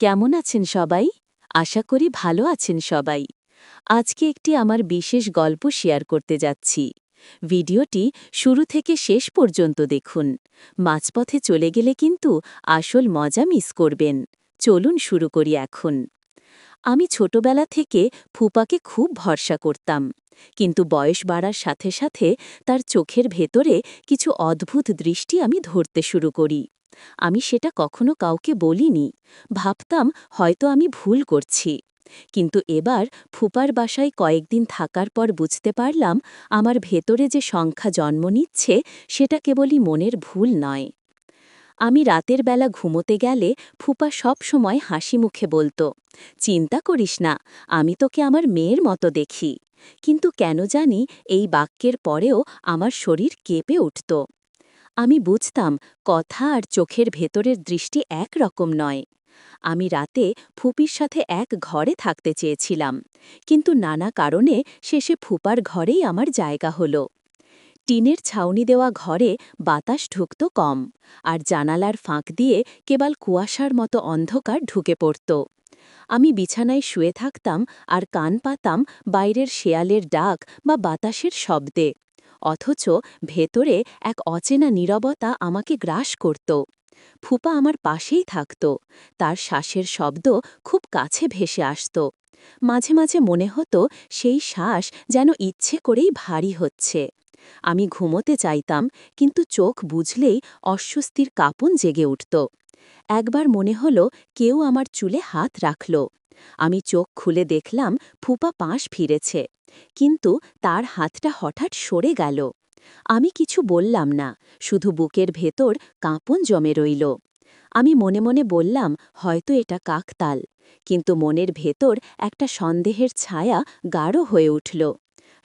কেমন আছেন সবাই? আশা করি ভালো আছেন সবাই। আজকে একটি আমার বিশেষ গল্প শেয়ার করতে যাচ্ছি। ভিডিওটি শুরু থেকে শেষ পর্যন্ত দেখুন। মাঝপথে চলে গেলে কিন্তু আসল মজা মিস করবেন। চলুন শুরু করি এখন। আমি ছোটবেলা থেকে ফুপাকে খুব ভরসা করতাম। কিন্তু বয়স বাড়ার সাথে সাথে তার চোখের ভেতরে কিছু অদ্ভুত দৃষ্টি আমি ধরতে শুরু করি। আমি সেটা কখনো কাউকে বলিনি। ভাবতাম হয়তো আমি ভুল করছি। কিন্তু এবার ফুপার বাসায় কয়েকদিন থাকার পর বুঝতে পারলাম আমার ভেতরে যে সংখ্যা জন্ম নিচ্ছে সেটা কেবলই মনের ভুল নয়। আমি রাতের বেলা ঘুমোতে গেলে ফুপা সব সময় হাসি মুখে বলতো, চিন্তা করিস না, আমি তোকে আমার মেয়ের মতো দেখি। কিন্তু কেন জানি এই বাক্যের পরেও আমার শরীর কেঁপে উঠত। আমি বুঝতাম কথা আর চোখের ভেতরের দৃষ্টি একরকম নয়। আমি রাতে ফুপির সাথে এক ঘরে থাকতে চেয়েছিলাম, কিন্তু নানা কারণে শেষে ফুপার ঘরেই আমার জায়গা হলো। টিনের ছাউনি দেওয়া ঘরে বাতাস ঢুকত কম, আর জানালার ফাঁক দিয়ে কেবল কুয়াশার মতো অন্ধকার ঢুকে পড়ত। আমি বিছানায় শুয়ে থাকতাম আর কান পাতাম বাইরের শেয়ালের ডাক বা বাতাসের শব্দে। অথচ ভেতরে এক অচেনা নীরবতা আমাকে গ্রাস করত। ফুপা আমার পাশেই থাকত, তার শ্বাসের শব্দ খুব কাছে ভেসে আসত। মাঝে মাঝে মনে হতো সেই শ্বাস যেন ইচ্ছে করেই ভারী হচ্ছে। আমি ঘুমোতে চাইতাম, কিন্তু চোখ বুঝলেই অস্বস্তির কাঁপন জেগে উঠত। একবার মনে হলো কেউ আমার চুলে হাত রাখল। আমি চোখ খুলে দেখলাম ফুপা পাশ ফিরেছে, কিন্তু তার হাতটা হঠাৎ সরে গেল। আমি কিছু বললাম না, শুধু বুকের ভেতর কাঁপন জমে রইল। আমি মনে মনে বললাম হয়তো এটা কাকতাল, কিন্তু মনের ভেতর একটা সন্দেহের ছায়া গাঢ় হয়ে উঠল।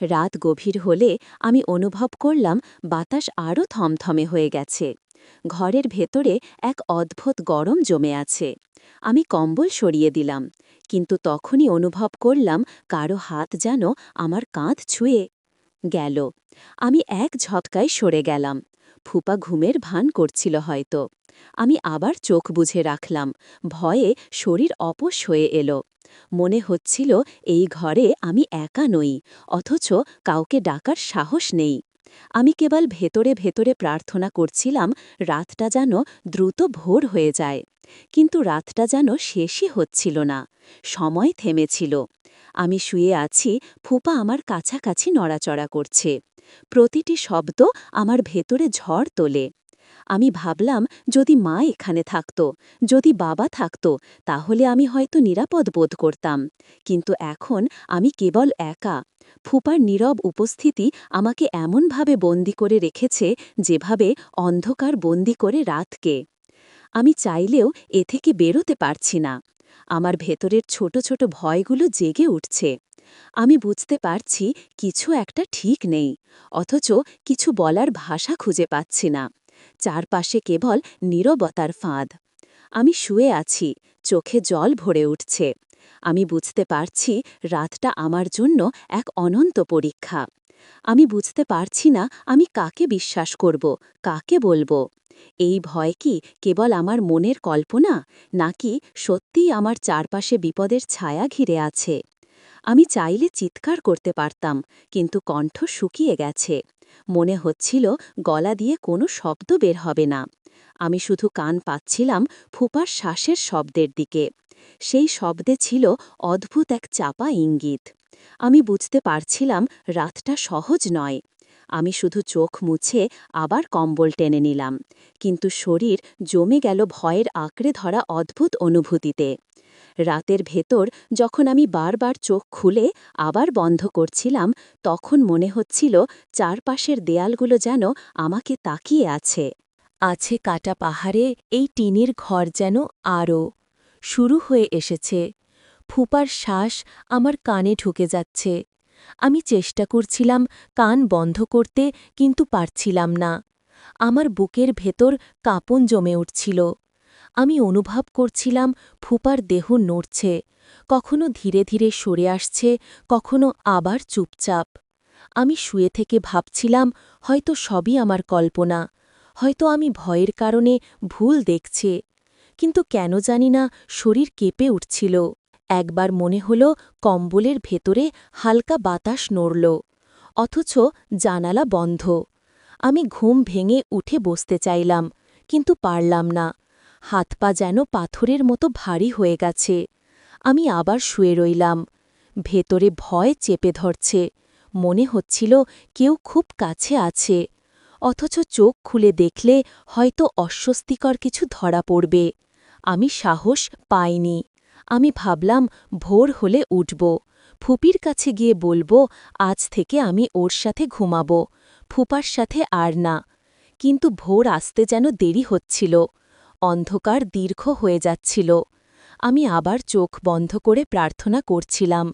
রাত গভীর হলে আমি অনুভব করলাম বাতাস আরও থমথমে হয়ে গেছে। ঘরের ভেতরে এক অদ্ভুত গরম জমে আছে। আমি কম্বল সরিয়ে দিলাম, কিন্তু তখনই অনুভব করলাম কারো হাত যেন আমার কাঁধ ছুঁয়ে গেল। আমি এক ঝটকায় সরে গেলাম। ফুপা ঘুমের ভান করছিল হয়তো। আমি আবার চোখ বুজে রাখলাম, ভয়ে শরীর অপস হয়ে এলো। মনে হচ্ছিল এই ঘরে আমি একা নই, অথচ কাউকে ডাকার সাহস নেই। আমি কেবল ভেতরে ভেতরে প্রার্থনা করছিলাম রাতটা যেন দ্রুত ভোর হয়ে যায়। কিন্তু রাতটা যেন শেষই হচ্ছিল না, সময় থেমেছিল। আমি শুয়ে আছি, ফুপা আমার কাছাকাছি নড়াচড়া করছে। প্রতিটি শব্দ আমার ভেতরে ঝড় তোলে। আমি ভাবলাম যদি মা এখানে থাকত, যদি বাবা থাকত, তাহলে আমি হয়তো নিরাপদ বোধ করতাম। কিন্তু এখন আমি কেবল একা। ফুপার নীরব উপস্থিতি আমাকে এমনভাবে বন্দি করে রেখেছে, যেভাবে অন্ধকার বন্দি করে রাতকে। আমি চাইলেও এ থেকে বেরোতে পারছি না। আমার ভেতরের ছোট ছোট ভয়গুলো জেগে উঠছে। আমি বুঝতে পারছি কিছু একটা ঠিক নেই, অথচ কিছু বলার ভাষা খুঁজে পাচ্ছি না। চারপাশে কেবল নীরবতার ফাঁদ। আমি শুয়ে আছি, চোখে জল ভরে উঠছে। আমি বুঝতে পারছি রাতটা আমার জন্য এক অনন্ত পরীক্ষা। আমি বুঝতে পারছি না আমি কাকে বিশ্বাস করব, কাকে বলবো। এই ভয় কি কেবল আমার মনের কল্পনা, নাকি সত্যিই আমার চারপাশে বিপদের ছায়া ঘিরে আছে? আমি চাইলে চিৎকার করতে পারতাম, কিন্তু কণ্ঠ শুকিয়ে গেছে। মনে হচ্ছিল গলা দিয়ে কোনো শব্দ বের হবে না। আমি শুধু কান পাচ্ছিলাম ফুপার শ্বাসের শব্দের দিকে। সেই শব্দে ছিল অদ্ভুত এক চাপা ইঙ্গিত। আমি বুঝতে পারছিলাম রাতটা সহজ নয়। আমি শুধু চোখ মুছে আবার কম্বল টেনে নিলাম, কিন্তু শরীর জমে গেল ভয়ের আঁকড়ে ধরা অদ্ভুত অনুভূতিতে। রাতের ভেতর যখন আমি বারবার চোখ খুলে আবার বন্ধ করছিলাম, তখন মনে হচ্ছিল চারপাশের দেয়ালগুলো যেন আমাকে তাকিয়ে আছে। আছে কাটা পাহাড়ে এই টিনের ঘর যেন আরও শুরু হয়ে এসেছে। ফুপার শ্বাস আমার কানে ঢুকে যাচ্ছে। আমি চেষ্টা করছিলাম কান বন্ধ করতে, কিন্তু পারছিলাম না। আমার বুকের ভেতর কাঁপন জমে উঠছিল। আমি অনুভব করছিলাম ফুপার দেহ নড়ছে, কখনো ধীরে ধীরে সরে আসছে, কখনো আবার চুপচাপ। আমি শুয়ে থেকে ভাবছিলাম হয়তো সবই আমার কল্পনা, হয়তো আমি ভয়ের কারণে ভুল দেখছি। কিন্তু কেন জানি না শরীর কেঁপে উঠছিল। একবার মনে হল কম্বলের ভেতরে হালকা বাতাস নড়ল, অথচ জানালা বন্ধ। আমি ঘুম ভেঙে উঠে বসতে চাইলাম, কিন্তু পারলাম না। হাত পা যেন পাথরের মতো ভারী হয়ে গেছে। আমি আবার শুয়ে রইলাম। ভেতরে ভয় চেপে ধরছে, মনে হচ্ছিল কেউ খুব কাছে আছে, অথচ চোখ খুলে দেখলে হয়তো অস্বস্তিকর কিছু ধরা পড়বে। আমি সাহস পাইনি। আমি ভাবলাম ভোর হলে উঠব, ফুপির কাছে গিয়ে বলবো আজ থেকে আমি ওর সাথে ঘুমাব, ফুপার সাথে আর না। কিন্তু ভোর আসতে যেন দেরি হচ্ছিল, অন্ধকার দীর্ঘ হয়ে যাচ্ছিল। আমি আবার চোখ বন্ধ করে প্রার্থনা করছিলাম।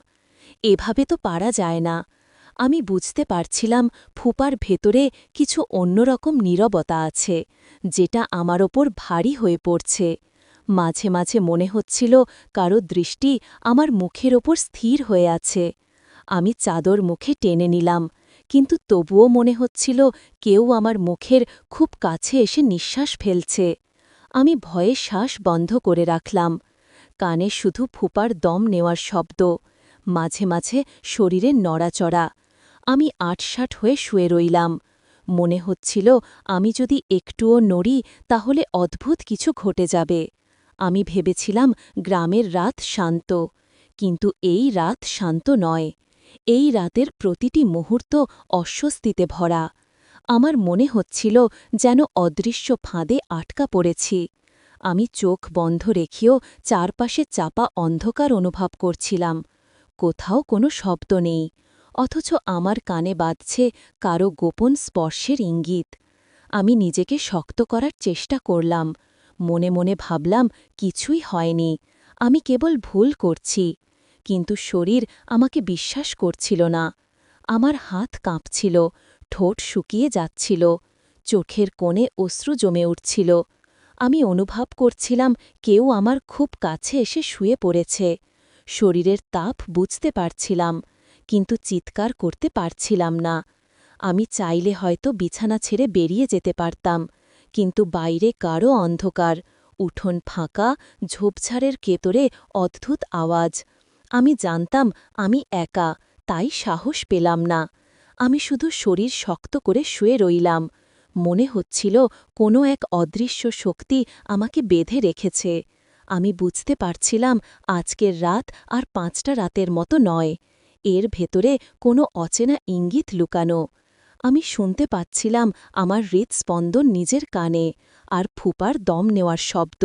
এভাবে তো পারা যায় না। আমি বুঝতে পারছিলাম ফুপার ভেতরে কিছু অন্যরকম নীরবতা আছে, যেটা আমার ওপর ভারী হয়ে পড়ছে। মাঝে মাঝে মনে হচ্ছিল কারো দৃষ্টি আমার মুখের ওপর স্থির হয়ে আছে। আমি চাদর মুখে টেনে নিলাম, কিন্তু তবুও মনে হচ্ছিল কেউ আমার মুখের খুব কাছে এসে নিঃশ্বাস ফেলছে। আমি ভয়ে শ্বাস বন্ধ করে রাখলাম। কানে শুধু ফুপার দম নেওয়ার শব্দ, মাঝে মাঝে শরীরের নড়াচড়া। আমি আটসাট হয়ে শুয়ে রইলাম। মনে হচ্ছিল আমি যদি একটুও নড়ি তাহলে অদ্ভুত কিছু ঘটে যাবে। আমি ভেবেছিলাম গ্রামের রাত শান্ত, কিন্তু এই রাত শান্ত নয়। এই রাতের প্রতিটি মুহূর্ত অস্বস্তিতে ভরা। আমার মনে হচ্ছিল যেন অদৃশ্য ফাঁদে আটকা পড়েছি। আমি চোখ বন্ধ রেখেও চারপাশে চাপা অন্ধকার অনুভব করছিলাম। কোথাও কোনো শব্দ নেই, অথচ আমার কানে বাজছে কারো গোপন স্পর্শের ইঙ্গিত। আমি নিজেকে শক্ত করার চেষ্টা করলাম, মনে মনে ভাবলাম কিছুই হয়নি, আমি কেবল ভুল করছি। কিন্তু শরীর আমাকে বিশ্বাস করছিল না। আমার হাত কাঁপছিল, ঠোঁট শুকিয়ে যাচ্ছিল, চোখের কোণে অশ্রু জমে উঠছিল। আমি অনুভব করছিলাম কেউ আমার খুব কাছে এসে শুয়ে পড়েছে। শরীরের তাপ বুঝতে পারছিলাম, কিন্তু চিৎকার করতে পারছিলাম না। আমি চাইলে হয়তো বিছানা ছেড়ে বেরিয়ে যেতে পারতাম, কিন্তু বাইরে কারও অন্ধকার, উঠোন ফাঁকা, ঝোপঝাড়ের কেতরে অদ্ভুত আওয়াজ। আমি জানতাম আমি একা, তাই সাহস পেলাম না। আমি শুধু শরীর শক্ত করে শুয়ে রইলাম। মনে হচ্ছিল কোনো এক অদৃশ্য শক্তি আমাকে বেঁধে রেখেছে। আমি বুঝতে পারছিলাম আজকের রাত আর ৫টা রাতের মতো নয়, এর ভেতরে কোনো অচেনা ইঙ্গিত লুকানো। আমি শুনতে পাচ্ছিলাম আমার হৃৎস্পন্দন নিজের কানে, আর ফুপার দম নেওয়ার শব্দ,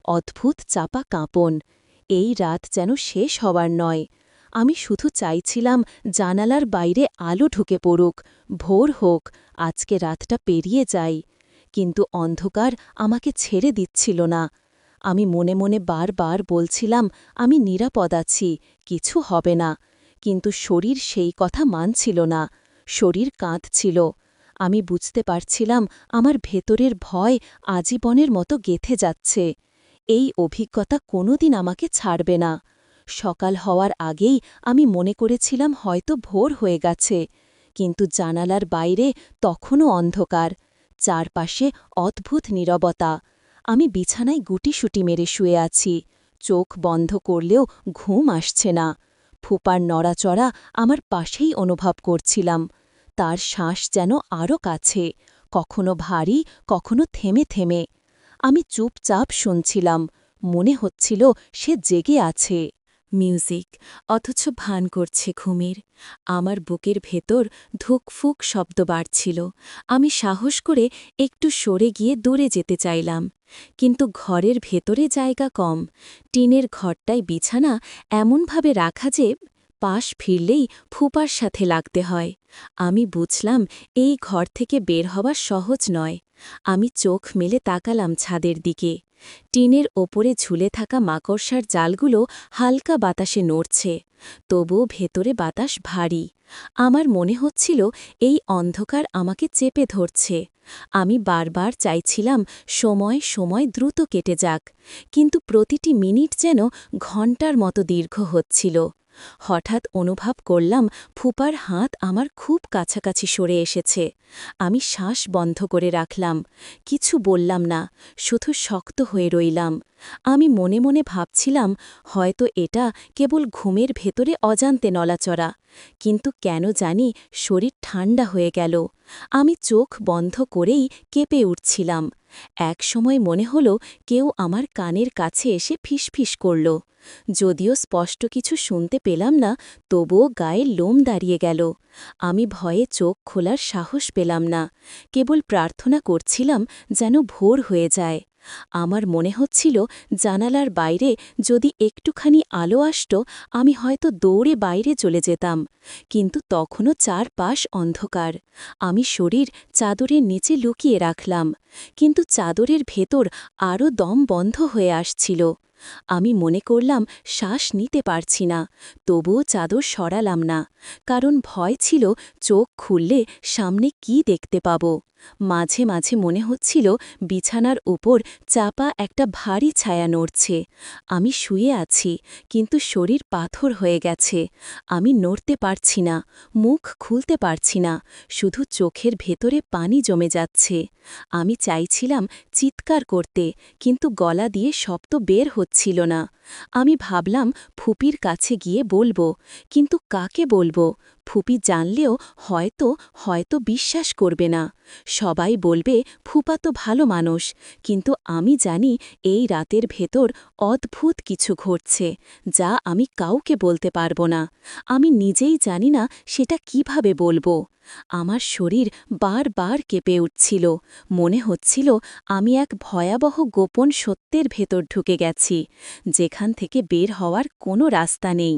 অদ্ভুত চাপা কাঁপন। এই রাত যেন শেষ হওয়ার নয়। আমি শুধু চাইছিলাম জানালার বাইরে আলো ঢুকে পড়ুক, ভোর হোক, আজকে রাতটা পেরিয়ে যাই। কিন্তু অন্ধকার আমাকে ছেড়ে দিচ্ছিল না। আমি মনে মনে বারবার বলছিলাম আমি নিরাপদ আছি, কিছু হবে না। কিন্তু শরীর সেই কথা মানছিল না, শরীর কাঁদছিল। আমি বুঝতে পারছিলাম আমার ভেতরের ভয় আজীবনের মতো গেঁথে যাচ্ছে। এই অভিজ্ঞতা কোনোদিন আমাকে ছাড়বে না। সকাল হওয়ার আগেই আমি মনে করেছিলাম হয়তো ভোর হয়ে গেছে, কিন্তু জানালার বাইরে তখনও অন্ধকার, চারপাশে অদ্ভুত নীরবতা। আমি বিছানায় গুটিসুটি মেরে শুয়ে আছি, চোখ বন্ধ করলেও ঘুম আসছে না। ফুপার নড়াচড়া আমার পাশেই অনুভব করছিলাম। তার শ্বাস যেন আরও কাছে, কখনো ভারী, কখনো থেমে থেমে। আমি চুপচাপ শুনছিলাম, মনে হচ্ছিল সে জেগে আছে। মিউজিক, অথচ ভান করছে ঘুমের। আমার বুকের ভেতর ধুকফুক শব্দ বাড়ছিল। আমি সাহস করে একটু সরে গিয়ে দূরে যেতে চাইলাম, কিন্তু ঘরের ভেতরে জায়গা কম। টিনের ঘরটায় বিছানা এমনভাবে রাখা যে পাশ ফিরলেই ফুপার সাথে লাগতে হয়। আমি বুঝলাম এই ঘর থেকে বের হওয়া সহজ নয়। আমি চোখ মেলে তাকালাম ছাদের দিকে। টিনের ওপরে ঝুলে থাকা মাকড়সার জালগুলো হালকা বাতাসে নড়ছে, তবুও ভেতরে বাতাস ভারী। আমার মনে হচ্ছিল এই অন্ধকার আমাকে চেপে ধরছে। আমি বারবার চাইছিলাম সময় সময় দ্রুত কেটে যাক, কিন্তু প্রতিটি মিনিট যেন ঘণ্টার মতো দীর্ঘ হচ্ছিল। হঠাৎ অনুভব করলাম ফুপার হাত আমার খুব কাছাকাছি সরে এসেছে। আমি শ্বাস বন্ধ করে রাখলাম, কিছু বললাম না, শুধু শক্ত হয়ে রইলাম। আমি মনে মনে ভাবছিলাম হয়তো এটা কেবল ঘুমের ভেতরে অজান্তে নলাচড়া, কিন্তু কেন জানি শরীর ঠান্ডা হয়ে গেল। আমি চোখ বন্ধ করেই কেঁপে উঠছিলাম। এক সময় মনে হলো কেউ আমার কানের কাছে এসে ফিসফিস করল। যদিও স্পষ্ট কিছু শুনতে পেলাম না, তবুও গায়ের লোম দাঁড়িয়ে গেল। আমি ভয়ে চোখ খোলার সাহস পেলাম না, কেবল প্রার্থনা করছিলাম যেন ভোর হয়ে যায়। আমার মনে হচ্ছিল জানালার বাইরে যদি একটুখানি আলো আসত, আমি হয়তো দৌড়ে বাইরে চলে যেতাম, কিন্তু তখনও চারপাশ অন্ধকার। আমি শরীর চাদরের নিচে লুকিয়ে রাখলাম, কিন্তু চাদরের ভেতর আরও দম বন্ধ হয়ে আসছিল। আমি মনে করলাম শ্বাস নিতে পারছি না, তবুও চাদর সরালাম না, কারণ ভয় ছিল চোখ খুললে সামনে কি দেখতে পাব। মাঝে মাঝে মনে হচ্ছিল বিছানার উপর চাপা একটা ভারী ছায়া নড়ছে। আমি শুয়ে আছি, কিন্তু শরীর পাথর হয়ে গেছে। আমি নড়তে পারছি না, মুখ খুলতে পারছি না, শুধু চোখের ভেতরে পানি জমে যাচ্ছে। আমি চাইছিলাম চিৎকার করতে, কিন্তু গলা দিয়ে শব্দ বের হচ্ছিল না। আমি ভাবলাম ফুপির কাছে গিয়ে বলবো, কিন্তু কাকে বলবো? ফুপি জানলেও হয়তো হয়তো বিশ্বাস করবে না। সবাই বলবে ফুপা তো ভালো মানুষ, কিন্তু আমি জানি এই রাতের ভেতর অদ্ভুত কিছু ঘটছে, যা আমি কাউকে বলতে পারবো না। আমি নিজেই জানি না সেটা কিভাবে বলবো। আমার শরীর বারবার কেঁপে উঠছিল, মনে হচ্ছিল আমি এক ভয়াবহ গোপন সত্যের ভেতর ঢুকে গেছি, যেখান থেকে বের হওয়ার কোনো রাস্তা নেই।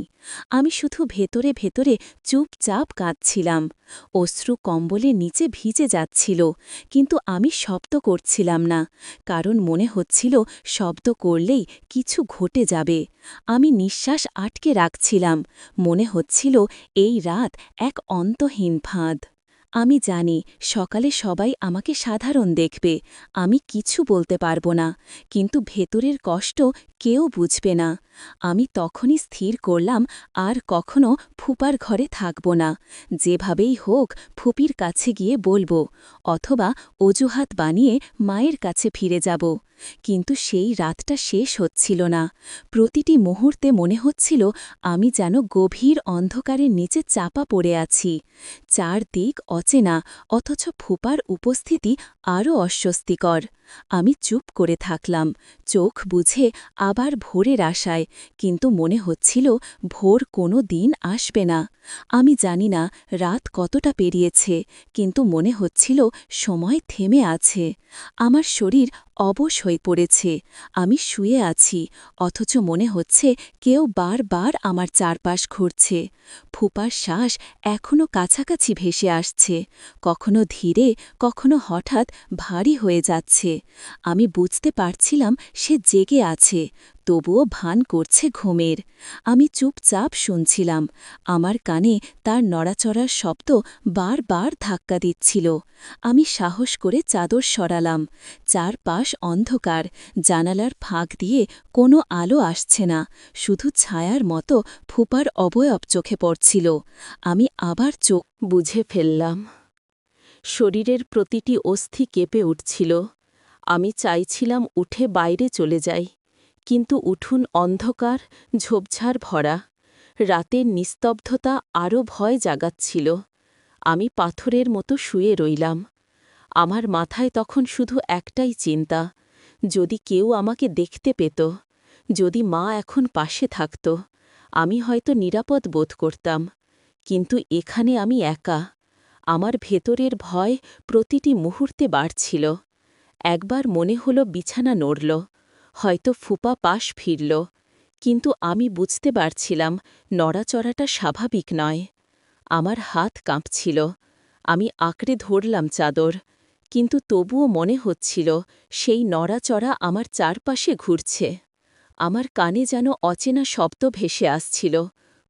আমি শুধু ভেতরে ভেতরে চুপচাপ কাঁদছিলাম। অশ্রু কম্বলে নিচে ভিজে যাচ্ছিল, কিন্তু আমি শব্দ করছিলাম না, কারণ মনে হচ্ছিল শব্দ করলেই কিছু ঘটে যাবে। আমি নিঃশ্বাস আটকে রাখছিলাম, মনে হচ্ছিল এই রাত এক অন্তহীন ফাঁদ। আমি জানি সকালে সবাই আমাকে সাধারণ দেখবে, আমি কিছু বলতে পারবো না, কিন্তু ভেতরের কষ্ট কেউ বুঝবে না। আমি তখনই স্থির করলাম আর কখনো ফুপার ঘরে থাকব না। যেভাবেই হোক ফুপির কাছে গিয়ে বলবো, অথবা অজুহাত বানিয়ে মায়ের কাছে ফিরে যাব। কিন্তু সেই রাতটা শেষ হচ্ছিল না। প্রতিটি মুহূর্তে মনে হচ্ছিল আমি যেন গভীর অন্ধকারের নিচে চাপা পড়ে আছি। চারদিক অচেনা, অথচ ফুপার উপস্থিতি আরও অস্বস্তিকর। আমি চুপ করে থাকলাম, চোখ বুঝে আবার ভোরের আশায়, কিন্তু মনে হচ্ছিল ভোর কোনো দিন আসবে না। আমি জানি না রাত কতটা পেরিয়েছে, কিন্তু মনে হচ্ছিল সময় থেমে আছে। আমার শরীর অবশ হয়ে পড়েছে, আমি শুয়ে আছি, অথচ মনে হচ্ছে কেউ বারবার আমার চারপাশ ঘুরছে। ফুপার শ্বাস এখনও কাছাকাছি ভেসে আসছে, কখনো ধীরে, কখনো হঠাৎ ভারী হয়ে যাচ্ছে। আমি বুঝতে পারছিলাম সে জেগে আছে, তবুও ভান করছে ঘুমের। আমি চুপচাপ শুনছিলাম, আমার কানে তার নড়াচড়ার শব্দ বারবার ধাক্কা দিচ্ছিল। আমি সাহস করে চাদর সরালাম। চারপাশ অন্ধকার, জানালার ফাঁক দিয়ে কোনো আলো আসছে না, শুধু ছায়ার মতো ফুপার অবয়ব চোখে পড়ছিল। আমি আবার চোখ বুঝে ফেললাম। শরীরের প্রতিটি অস্থি কেঁপে উঠছিল। আমি চাইছিলাম উঠে বাইরে চলে যাই, কিন্তু উঠুন অন্ধকার, ঝোপঝাড় ভরা। রাতের নিস্তব্ধতা আরও ভয় জাগাচ্ছিল। আমি পাথরের মতো শুয়ে রইলাম। আমার মাথায় তখন শুধু একটাই চিন্তা, যদি কেউ আমাকে দেখতে পেত, যদি মা এখন পাশে থাকত, আমি হয়তো নিরাপদ বোধ করতাম। কিন্তু এখানে আমি একা। আমার ভেতরের ভয় প্রতিটি মুহূর্তে বাড়ছিল। একবার মনে হলো বিছানা নড়ল, হয়তো ফুপা পাশ ফিরল, কিন্তু আমি বুঝতে পারছিলাম নড়াচড়াটা স্বাভাবিক নয়। আমার হাত কাঁপছিল, আমি আঁকড়ে ধরলাম চাদর, কিন্তু তবুও মনে হচ্ছিল সেই নড়াচড়া আমার চারপাশে ঘুরছে। আমার কানে যেন অচেনা শব্দ ভেসে আসছিল,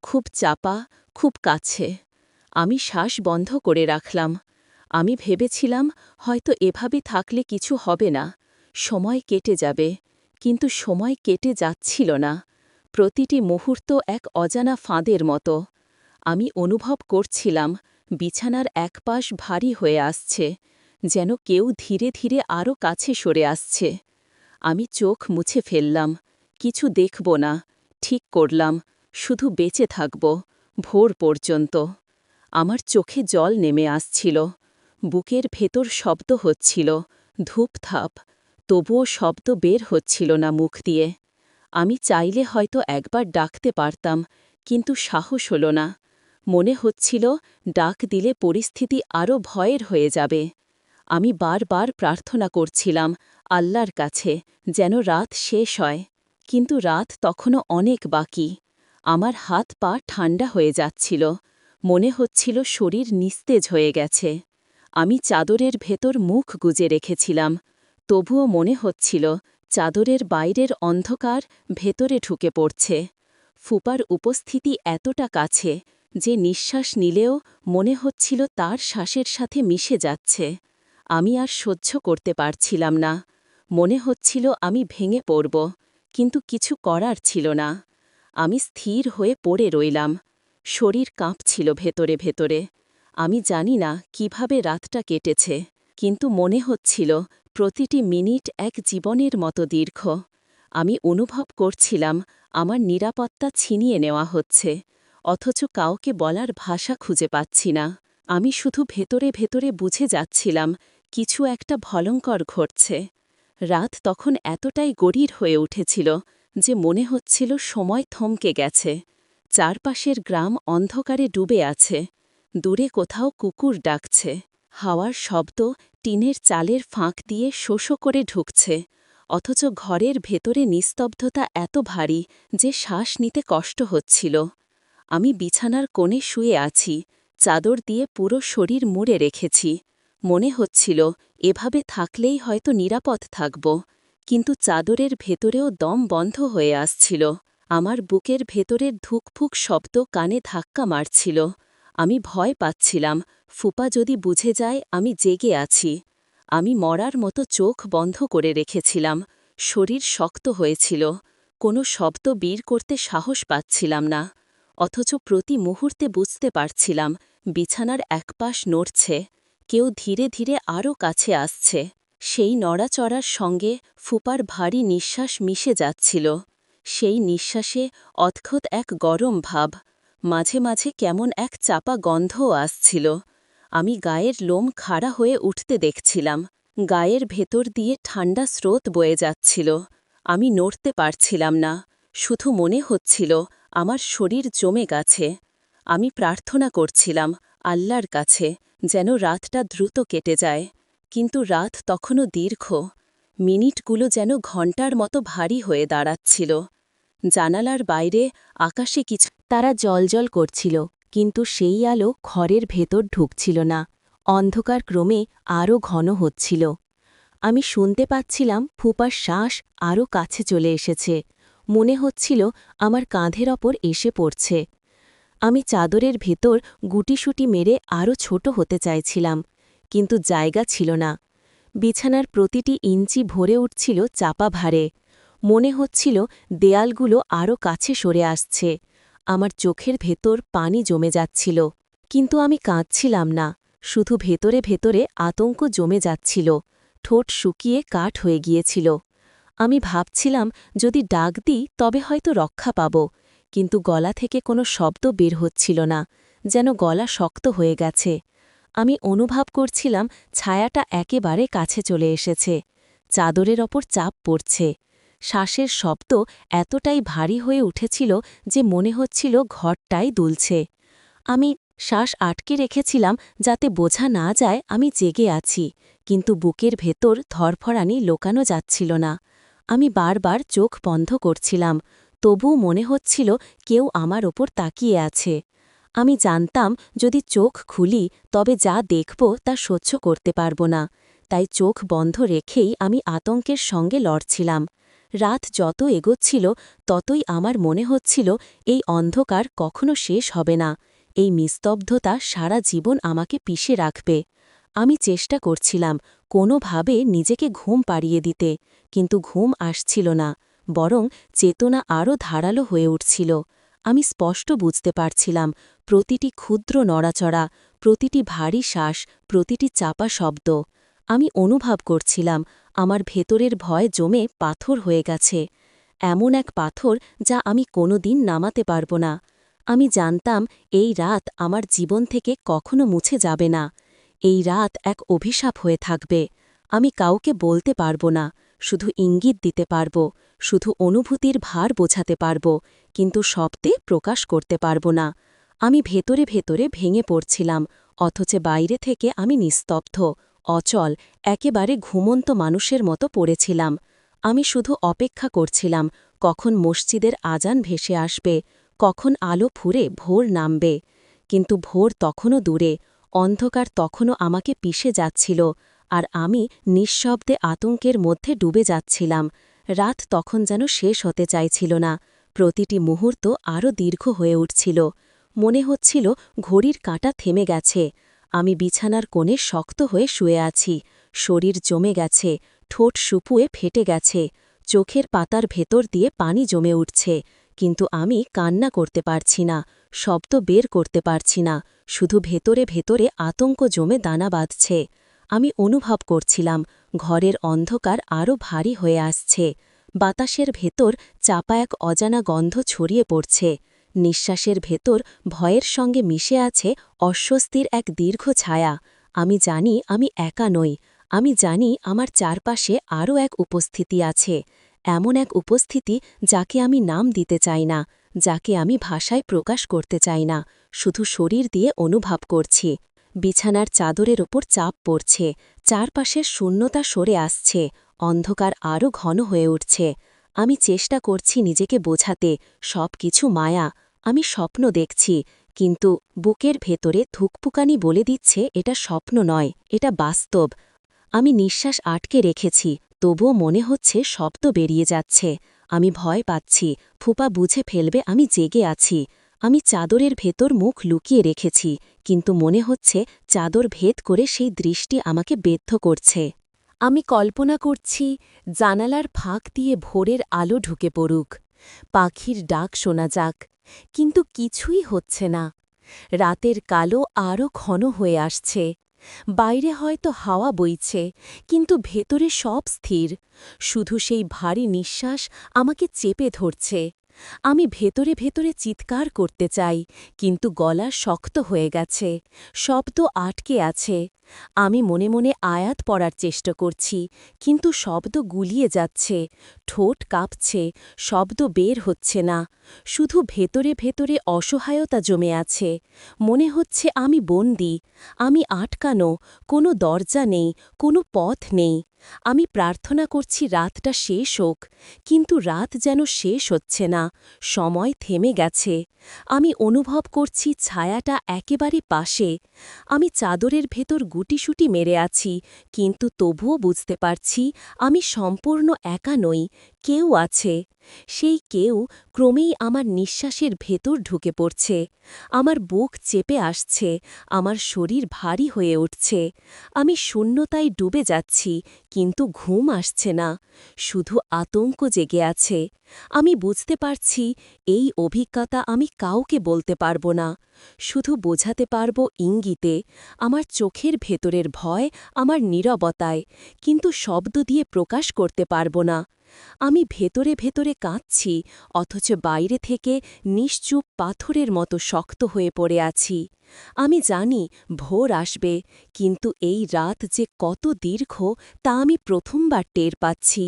খুব চাপা, খুব কাছে। আমি শ্বাস বন্ধ করে রাখলাম। আমি ভেবেছিলাম হয়তো এভাবে থাকলে কিছু হবে না, সময় কেটে যাবে, কিন্তু সময় কেটে যাচ্ছিল না। প্রতিটি মুহূর্ত এক অজানা ফাঁদের মতো। আমি অনুভব করছিলাম বিছানার এক পাশ ভারী হয়ে আসছে, যেন কেউ ধীরে ধীরে আরও কাছে সরে আসছে। আমি চোখ মুছে ফেললাম, কিছু দেখব না, ঠিক করলাম, শুধু বেঁচে থাকব, ভোর পর্যন্ত। আমার চোখে জল নেমে আসছিল, বুকের ভেতর শব্দ হচ্ছিল, ধূপধাপ, তবুও শব্দ বের হচ্ছিল না মুখ দিয়ে। আমি চাইলে হয়তো একবার ডাকতে পারতাম, কিন্তু সাহস হল না। মনে হচ্ছিল ডাক দিলে পরিস্থিতি আরও ভয়ের হয়ে যাবে। আমি বারবার প্রার্থনা করছিলাম আল্লাহর কাছে যেন রাত শেষ হয়, কিন্তু রাত তখনও অনেক বাকি। আমার হাত পা ঠান্ডা হয়ে যাচ্ছিল, মনে হচ্ছিল শরীর নিস্তেজ হয়ে গেছে। আমি চাদরের ভেতর মুখ গুজে রেখেছিলাম, তবুও মনে হচ্ছিল চাদরের বাইরের অন্ধকার ভেতরে ঢুকে পড়ছে। ফুপার উপস্থিতি এতটা কাছে যে নিঃশ্বাস নিলেও মনে হচ্ছিল তার শ্বাসের সাথে মিশে যাচ্ছে। আমি আর সহ্য করতে পারছিলাম না, মনে হচ্ছিল আমি ভেঙে পড়ব, কিন্তু কিছু করার ছিল না। আমি স্থির হয়ে পড়ে রইলাম, শরীর কাঁপছিল ভেতরে ভেতরে। আমি জানি না কিভাবে রাতটা কেটেছে, কিন্তু মনে হচ্ছিল প্রতিটি মিনিট এক জীবনের মতো দীর্ঘ। আমি অনুভব করছিলাম আমার নিরাপত্তা ছিনিয়ে নেওয়া হচ্ছে, অথচ কাউকে বলার ভাষা খুঁজে পাচ্ছি না। আমি শুধু ভেতরে ভেতরে বুঝে যাচ্ছিলাম কিছু একটা ভয়ঙ্কর ঘটছে। রাত তখন এতটাই গভীর হয়ে উঠেছিল যে মনে হচ্ছিল সময় থমকে গেছে। চারপাশের গ্রাম অন্ধকারে ডুবে আছে, দূরে কোথাও কুকুর ডাকছে, হাওয়ার শব্দ টিনের চালের ফাঁক দিয়ে শোষো করে ঢুকছে, অথচ ঘরের ভেতরে নিস্তব্ধতা এত ভারী যে শ্বাস নিতে কষ্ট হচ্ছিল। আমি বিছানার কোণে শুয়ে আছি, চাদর দিয়ে পুরো শরীর মুড়ে রেখেছি। মনে হচ্ছিল এভাবে থাকলেই হয়তো নিরাপদ থাকব, কিন্তু চাদরের ভেতরেও দম বন্ধ হয়ে আসছিল। আমার বুকের ভেতরের ধুকফুক শব্দ কানে ধাক্কা মারছিল। আমি ভয় পাচ্ছিলাম ফুপা যদি বুঝে যায় আমি জেগে আছি। আমি মরার মতো চোখ বন্ধ করে রেখেছিলাম, শরীর শক্ত হয়েছিল, কোনো শব্দ বের করতে সাহস পাচ্ছিলাম না। অথচ প্রতি মুহূর্তে বুঝতে পারছিলাম বিছানার একপাশ নড়ছে, কেউ ধীরে ধীরে আরও কাছে আসছে। সেই নড়াচড়ার সঙ্গে ফুপার ভারী নিঃশ্বাস মিশে যাচ্ছিল। সেই নিঃশ্বাসে অদ্ভুত এক গরম ভাব, মাঝে মাঝে কেমন এক চাপা গন্ধও আসছিল। আমি গায়ের লোম খাড়া হয়ে উঠতে দেখছিলাম, গায়ের ভেতর দিয়ে ঠান্ডা স্রোত বয়ে যাচ্ছিল। আমি নড়তে পারছিলাম না, শুধু মনে হচ্ছিল আমার শরীর জমে গেছে। আমি প্রার্থনা করছিলাম আল্লাহর কাছে যেন রাতটা দ্রুত কেটে যায়, কিন্তু রাত তখনও দীর্ঘ। মিনিটগুলো যেন ঘণ্টার মতো ভারী হয়ে দাঁড়াচ্ছিল। জানালার বাইরে আকাশে কিছু তারা জ্বলজ্বল করছিল, কিন্তু সেই আলো ঘরের ভেতর ঢুকছিল না। অন্ধকার ক্রমে আরও ঘন হচ্ছিল। আমি শুনতে পাচ্ছিলাম ফুপার শ্বাস আরও কাছে চলে এসেছে, মনে হচ্ছিল আমার কাঁধের ওপর এসে পড়ছে। আমি চাদরের ভেতর গুটিসুটি মেরে আরও ছোট হতে চাইছিলাম, কিন্তু জায়গা ছিল না। বিছানার প্রতিটি ইঞ্চি ভরে উঠছিল চাপা ভারে। মনে হচ্ছিল দেয়ালগুলো আরও কাছে সরে আসছে। আমার চোখের ভেতর পানি জমে যাচ্ছিল, কিন্তু আমি কাঁদছিলাম না, শুধু ভেতরে ভেতরে আতঙ্ক জমে যাচ্ছিল। ঠোঁট শুকিয়ে কাঠ হয়ে গিয়েছিল। আমি ভাবছিলাম যদি ডাক দিই তবে হয়তো রক্ষা পাব, কিন্তু গলা থেকে কোনো শব্দ বের হচ্ছিল না, যেন গলা শক্ত হয়ে গেছে। আমি অনুভব করছিলাম ছায়াটা একেবারে কাছে চলে এসেছে, চাদরের ওপর চাপ পড়ছে। শ্বাসের শব্দ এতটাই ভারী হয়ে উঠেছিল যে মনে হচ্ছিল ঘরটাই দুলছে। আমি শ্বাস আটকে রেখেছিলাম যাতে বোঝা না যায় আমি জেগে আছি, কিন্তু বুকের ভেতর ধরফরানি লোকানো যাচ্ছিল না। আমি বারবার চোখ বন্ধ করছিলাম, তবুও মনে হচ্ছিল কেউ আমার ওপর তাকিয়ে আছে। আমি জানতাম যদি চোখ খুলি তবে যা দেখব তা সহ্য করতে পারব না, তাই চোখ বন্ধ রেখেই আমি আতঙ্কের সঙ্গে লড়ছিলাম। রাত যত এগোচ্ছিল ততই আমার মনে হচ্ছিল এই অন্ধকার কখনো শেষ হবে না, এই নিস্তব্ধতা সারা জীবন আমাকে পিষে রাখবে। আমি চেষ্টা করছিলাম কোনোভাবে নিজেকে ঘুম পাড়িয়ে দিতে, কিন্তু ঘুম আসছিল না, বরং চেতনা আরও ধারালো হয়ে উঠছিল। আমি স্পষ্ট বুঝতে পারছিলাম প্রতিটি ক্ষুদ্র নড়াচড়া, প্রতিটি ভারী শ্বাস, প্রতিটি চাপা শব্দ। আমি অনুভব করছিলাম আমার ভেতরের ভয় জমে পাথর হয়ে গেছে, এমন এক পাথর যা আমি কোনোদিন নামাতে পারব না। আমি জানতাম এই রাত আমার জীবন থেকে কখনো মুছে যাবে না। এই রাত এক অভিশাপ হয়ে থাকবে। আমি কাউকে বলতে পারব না, শুধু ইঙ্গিত দিতে পারব, শুধু অনুভূতির ভার বোঝাতে পারব, কিন্তু শব্দে প্রকাশ করতে পারব না। আমি ভেতরে ভেতরে ভেঙে পড়ছিলাম, অথচ বাইরে থেকে আমি নিস্তব্ধ, অচল, একেবারে ঘুমন্ত মানুষের মতো পড়েছিলাম। আমি শুধু অপেক্ষা করছিলাম কখন মসজিদের আজান ভেসে আসবে, কখন আলো ফুরে ভোর নামবে। কিন্তু ভোর তখনও দূরে, অন্ধকার তখনও আমাকে পিষে যাচ্ছিল, আর আমি নিঃশব্দে আতঙ্কের মধ্যে ডুবে যাচ্ছিলাম। রাত তখন যেন শেষ হতে চাইছিল না, প্রতিটি মুহূর্ত আরও দীর্ঘ হয়ে উঠছিল। মনে হচ্ছিল ঘড়ির কাঁটা থেমে গেছে। আমি বিছানার কোণে শক্ত হয়ে শুয়ে আছি, শরীর জমে গেছে, ঠোঁট শুপুয়ে ফেটে গেছে, চোখের পাতার ভেতর দিয়ে পানি জমে উঠছে, কিন্তু আমি কান্না করতে পারছি না, শব্দ বের করতে পারছি না, শুধু ভেতরে ভেতরে আতঙ্ক জমে দানা বাঁধছে। আমি অনুভব করছিলাম ঘরের অন্ধকার আরও ভারী হয়ে আসছে, বাতাসের ভেতর চাপা এক অজানা গন্ধ ছড়িয়ে পড়ছে, নিঃশ্বাসের ভেতর ভয়ের সঙ্গে মিশে আছে অস্বস্তির এক দীর্ঘ ছায়া। আমি জানি আমি একা নই, আমি জানি আমার চারপাশে আরও এক উপস্থিতি আছে, এমন এক উপস্থিতি যাকে আমি নাম দিতে চাই না, যাকে আমি ভাষায় প্রকাশ করতে চাই না, শুধু শরীর দিয়ে অনুভব করছি। বিছানার চাদরের ওপর চাপ পড়ছে, চারপাশের শূন্যতা সরে আসছে, অন্ধকার আরও ঘন হয়ে উঠছে। আমি চেষ্টা করছি নিজেকে বোঝাতে সব কিছু মায়া, আমি স্বপ্ন দেখছি, কিন্তু বুকের ভেতরে থুকপুকানি বলে দিচ্ছে এটা স্বপ্ন নয়, এটা বাস্তব। আমি নিঃশ্বাস আটকে রেখেছি, তবুও মনে হচ্ছে শব্দ বেরিয়ে যাচ্ছে। আমি ভয় পাচ্ছি ফুপা বুঝে ফেলবে আমি জেগে আছি। আমি চাদরের ভেতর মুখ লুকিয়ে রেখেছি, কিন্তু মনে হচ্ছে চাদর ভেদ করে সেই দৃষ্টি আমাকে বেদ্ধ করছে। আমি কল্পনা করছি জানালার ফাঁক দিয়ে ভোরের আলো ঢুকে পড়ুক, পাখির ডাক শোনা যাক, কিন্তু কিছুই হচ্ছে না। রাতের কালো আরও ঘন হয়ে আসছে। বাইরে হয়তো হাওয়া বইছে, কিন্তু ভেতরে সব স্থির, শুধু সেই ভারী নিঃশ্বাস আমাকে চেপে ধরছে। আমি ভেতরে ভেতরে চিৎকার করতে চাই, কিন্তু গলা শক্ত হয়ে গেছে, শব্দ আটকে আছে। আমি মনে মনে আয়াত পড়ার চেষ্টা করছি, কিন্তু শব্দ গুলিয়ে যাচ্ছে, ঠোঁট কাঁপছে, শব্দ বের হচ্ছে না। শুধু ভেতরে ভেতরে অসহায়তা জমে আছে। মনে হচ্ছে আমি বন্দী, আমি আটকানো, কোনো দরজা নেই, কোনো পথ নেই। আমি প্রার্থনা করছি রাতটা শেষ হোক, কিন্তু রাত যেন শেষ হচ্ছে না, সময় থেমে গেছে। আমি অনুভব করছি ছায়াটা একেবারে পাশে। আমি চাদরের ভেতর গুটিসুটি মেরে আছি, কিন্তু তবুও বুঝতে পারছি আমি সম্পূর্ণ একা নই, কেউ আছে। সেই কেউ ক্রমেই আমার নিঃশ্বাসের ভেতর ঢুকে পড়ছে, আমার বুক চেপে আসছে, আমার শরীর ভারী হয়ে উঠছে। আমি শূন্যতায় ডুবে যাচ্ছি, কিন্তু ঘুম আসছে না, শুধু আতঙ্ক জেগে আছে। আমি বুঝতে পারছি এই অভিজ্ঞতা আমি কাউকে বলতে পারব না, শুধু বোঝাতে পারব ইঙ্গিতে, আমার চোখের ভেতরের ভয়, আমার নীরবতায়, কিন্তু শব্দ দিয়ে প্রকাশ করতে পারব না। আমি ভেতরে ভেতরে কাঁদছি, অথচ বাইরে থেকে নিশ্চুপ পাথরের মতো শক্ত হয়ে পড়ে আছি। আমি জানি ভোর আসবে, কিন্তু এই রাত যে কত দীর্ঘ তা আমি প্রথমবার টের পাচ্ছি।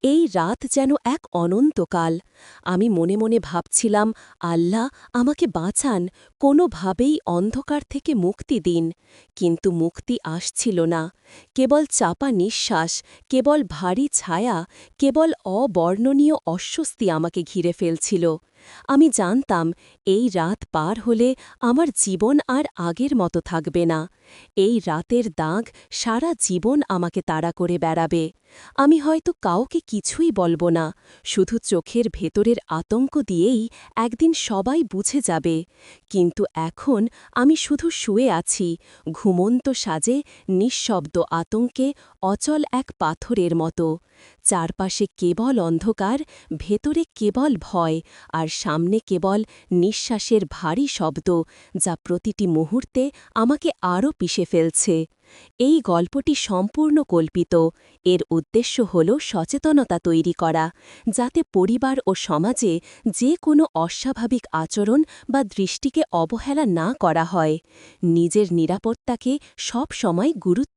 এই রাত যেন এক অনন্তকাল। আমি মনে মনে ভাবছিলাম, আল্লাহ আমাকে বাঁচান, কোনোভাবেই অন্ধকার থেকে মুক্তি দিন। কিন্তু মুক্তি আসছিল না, কেবল চাপা নিঃশ্বাস, কেবল ভারী ছায়া, কেবল অবর্ণনীয় অস্বস্তি আমাকে ঘিরে ফেলছিল। আমি জানতাম এই রাত পার হলে আমার জীবন আর আগের মতো থাকবে না। এই রাতের দাগ সারা জীবন আমাকে তাড়া করে বেড়াবে। আমি হয়তো কাউকে কিছুই বলবো না, শুধু চোখের ভেতরের আতঙ্ক দিয়েই একদিন সবাই বুঝে যাবে। কিন্তু এখন আমি শুধু শুয়ে আছি, ঘুমন্ত সাজে, নিঃশব্দ আতঙ্কে, অচল এক পাথরের মতো। চারপাশে কেবল অন্ধকার, ভেতরে কেবল ভয়, আর সামনে কেবল নিঃশ্বাসের ভারী শব্দ, যা প্রতিটি মুহূর্তে আমাকে আরও পিষে ফেলছে। এই গল্পটি সম্পূর্ণ কল্পিত। এর উদ্দেশ্য হল সচেতনতা তৈরি করা, যাতে পরিবার ও সমাজে যে কোনো অস্বাভাবিক আচরণ বা দৃষ্টিকে অবহেলা না করা হয়। নিজের নিরাপত্তাকে সব সময় গুরুত্ব